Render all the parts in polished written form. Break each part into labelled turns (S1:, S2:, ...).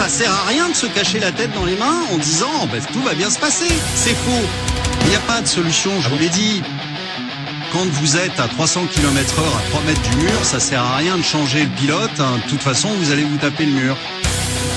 S1: Ça sert à rien de se cacher la tête dans les mains en disant tout va bien se passer. C'est faux. Il n'y a pas de solution, je vous l'ai dit. Quand vous êtes à 300 km/h à 3 mètres du mur, ça sert à rien de changer le pilote. De toute façon, vous allez vous taper le mur.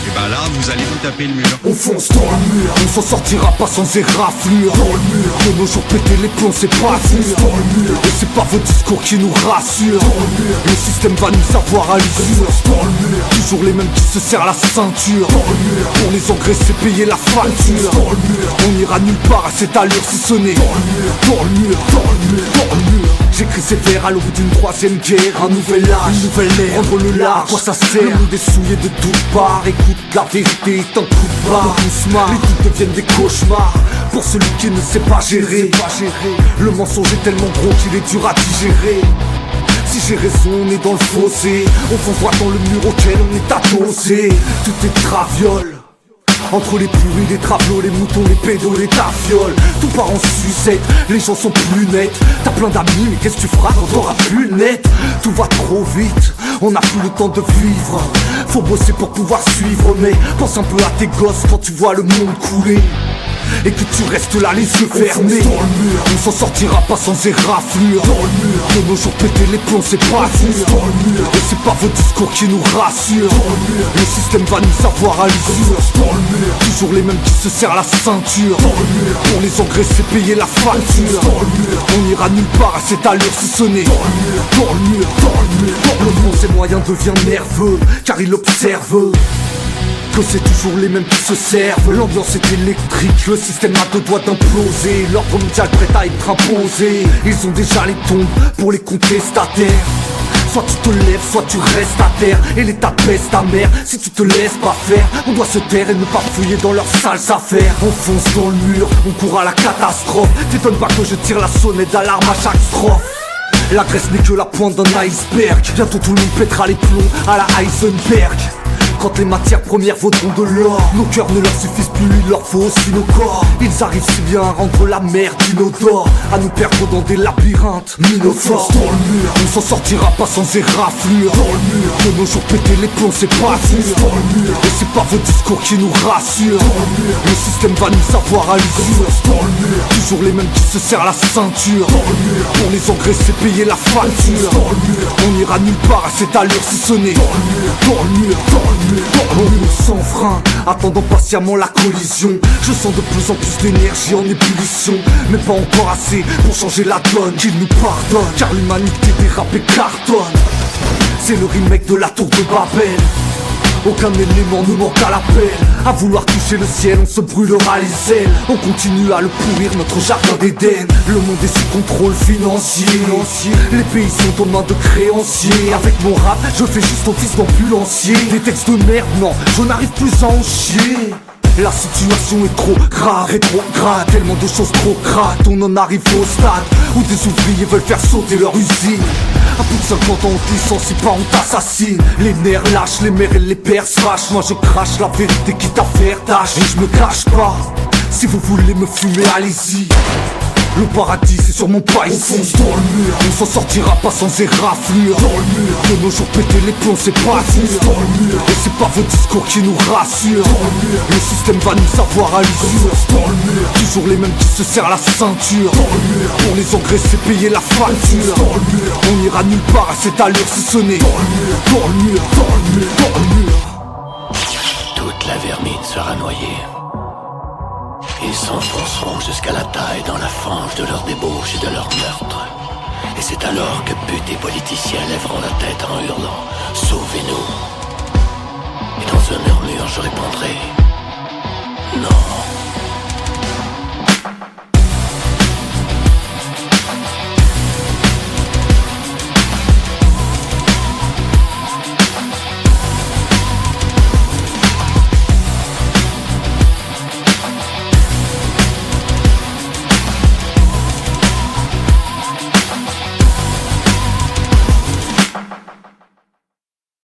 S1: Et là, vous allez vous taper le mur.
S2: On fonce dans le mur, on s'en sortira pas sans éraflure. Dans le mur, de nos jours péter les plombs c'est pas sûr. Dans le mur, et c'est pas vos discours qui nous rassurent. Dans le mur, le système va nous avoir à l'usure. Dans le mur, toujours les mêmes qui se serrent la ceinture. Dans le mur, pour les engraisser payer la facture. Dans le mur, on ira nulle part à cette allure si ce n'est dans le mur, dans le mur, dans le mur, dans le mur. J'écris ces vers à l'aube d'une troisième guerre. Un nouvel âge, une nouvelle ère, rendre le large. À quoi ça sert? Le monde est souillé de toutes parts. Écoute, la vérité est un coup de barre. Les doutes deviennent des cauchemars pour celui qui ne sait pas gérer. Le mensonge est tellement gros qu'il est dur à digérer. Si j'ai raison, on est dans le fossé. On fonce droit dans le mur auquel on est adossé. Tout est traviole. Entre les puris, les travelots, les moutons, les pédos, les tafioles. Tout part en sucette, les gens sont plus nets. T'as plein d'amis, mais qu'est-ce que tu feras quand t'auras plus le net? Tout va trop vite, on n'a plus le temps de vivre. Faut bosser pour pouvoir suivre, mais pense un peu à tes gosses quand tu vois le monde couler et que tu restes là les yeux fermés. Dans le mur, on s'en sortira pas sans éraflure. Dans le mur, de nos jours péter les plombs c'est pas sûr. Dans le mur, et c'est pas vos discours qui nous rassurent. Dans le mur, le système va nous avoir à l'usure. Dans le mur, toujours les mêmes qui se serrent la ceinture. Dans le mur, pour les engraisser payer la facture. Dans le mur, on ira nulle part à cette allure si ce n'est dans le mur, dans le mur, dans le mur, dans le mur. Ses moyens devient nerveux car il observe que c'est toujours les mêmes qui se servent. L'ambiance est électrique, le système a deux doigts d'imploser. L'ordre mondial prêt à être imposé. Ils ont déjà les tombes pour les contestataires. Soit tu te lèves, soit tu restes à terre. Et l'État baisse ta mère si tu te laisses pas faire. On doit se taire et ne pas fouiller dans leurs sales affaires. On fonce dans le mur, on court à la catastrophe. T'étonnes pas que je tire la sonnette d'alarme à chaque strophe. La Grèce n'est que la pointe d'un iceberg. Bientôt tout le monde pètera les plombs à la Heisenberg. Quand les matières premières vaudront de l'or, nos cœurs ne leur suffisent plus, il leur faut aussi nos corps. Ils arrivent si bien à rendre la mer inodore, à nous perdre dans des labyrinthes minophores. Dans le mur, on s'en sortira pas sans éraflure. Dans le mur, de nos jours péter les plombs c'est pas sûr. Dans le mur, et c'est pas vos discours qui nous rassurent. Dans le mur, le système va nous avoir à l'usure. Dans le mur, toujours les mêmes qui se serrent la ceinture. Dans le mur, pour les engraisser payer la facture. Dans le mur, on ira nulle part à cette allure si ce n'est dans le mur, dans le mur, dans le mur. Dans le mur sans frein, attendant patiemment la collision. Je sens de plus en plus d'énergie en ébullition, mais pas encore assez pour changer la donne. Qu'il nous pardonne, car l'humanité dérape et cartonne. C'est le remake de la tour de Babel. Aucun élément ne manque à l'appel. À vouloir toucher le ciel, on se brûlera les ailes. On continue à le pourrir, notre jardin d'Éden. Le monde est sous contrôle financier. Les pays sont aux mains de créanciers. Avec mon rap, je fais juste office d'ambulancier. Des textes de merde, non, je n'arrive plus à en chier. La situation est trop grave, rétrograde. Tellement de choses trop crates, on en arrive au stade où des ouvriers veulent faire sauter leur usine. À plus de 50 ans on te licencie pas, on t'assassine. Les nerfs lâchent, les mères et les pères se fâchent. Moi je crache la vérité quitte à faire tâche. Et je me cache pas, si vous voulez me fumer allez-y. Le paradis c'est sur mon pas ici. On fonce dans le mur, on s'en sortira pas sans éraflure. Dans le mur, de nos jours péter les plombs c'est pas sûr. Dans le mur, et c'est pas vos discours qui nous rassurent. Dans le mur, le système va nous avoir à l'usure. Dans le mur, toujours les mêmes qui se serrent la ceinture. Dans le mur, pour les engraisser payer la facture. Dans le mur, on ira nulle part à cette allure si ce n'est dans le mur, dans le mur, dans le mur, dans le mur.
S3: Toute la vermine sera noyée. Ils s'enfonceront jusqu'à la taille dans la fange de leur débauche et de leur meurtre. Et c'est alors que putes et politiciens lèveront la tête en hurlant « Sauvez-nous » Et dans un murmure je répondrai « Non ».